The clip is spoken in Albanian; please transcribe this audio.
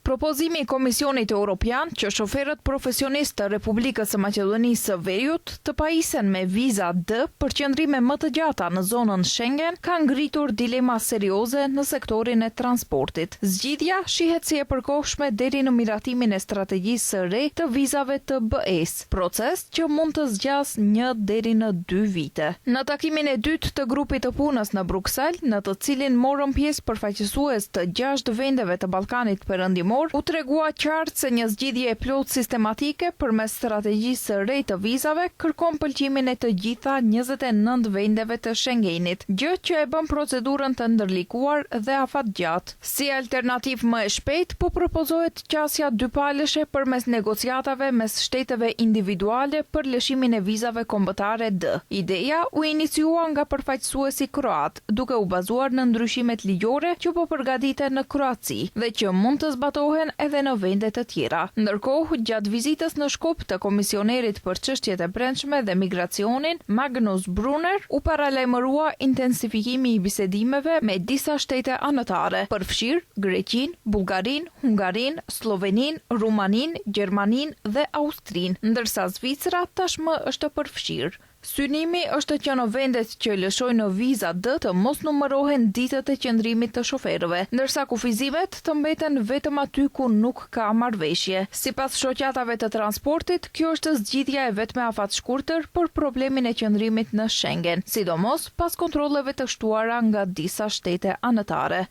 Propozimi i Komisionit Evropian që shoferët profesionistë të Republikës së Maqedonisë së Veriut të pajisen me viza D për qëndrime më të gjata në zonën Schengen ka ngritur dilema serioze në sektorin e transportit. Zgjidhja shihet si e përkohshme deri në miratimin e strategjisë së re të vizave të BE-s, proces që mund të zgjas 1 deri në 2 vite. Në takimin e dytë të grupit të punës në Bruksel, në të cilin morën pjesë përfaqësues të 6 vendeve të Ballkanit Perëndimor, u tregua qartë se një zgjidhje e plot sistematike përmes strategjisë së re të vizave kërkon pëlqimin e të gjitha 29 vendeve të Schengenit, gjë që e bën procedurën të ndërlikuar dhe afatgjatë. Si alternativë më e shpejtë, po propozohet qasja dypalëshe përmes negociatave mes shteteve individuale për lëshimin e vizave kombëtare D. Ideja u iniciua nga përfaqësuesi kroat, duke u bazuar në ndryshimet ligjore që po përgatiten në Kroaci dhe që mund të zbatohen edhe në vende të tjera. Ndërkohë, gjatë vizitës në Shkup të Komisionerit për çështjet e brendshme dhe migracionin, Magnus Brunner, u paralajmërua intensifikimi i bisedimeve me disa shtete anëtare, përfshirë Greqinë, Bullgarinë, Hungarinë, Sloveninë, Rumaninë, Gjermaninë dhe Austrinë, ndërsa Zvicra tashmë është përfshirë. Synimi është që në vendet që lëshojnë viza D të mos numërohen ditët e qëndrimit të shoferëve, ndërsa kufizimet të mbeten vetëm aty ku nuk ka marrëveshje. Sipas shoqatave të transportit, kjo është zgjidhja e vetme afatshkurtër për problemin e qëndrimit në Schengen, sidomos pas kontrolleve të shtuara nga disa shtete anëtare.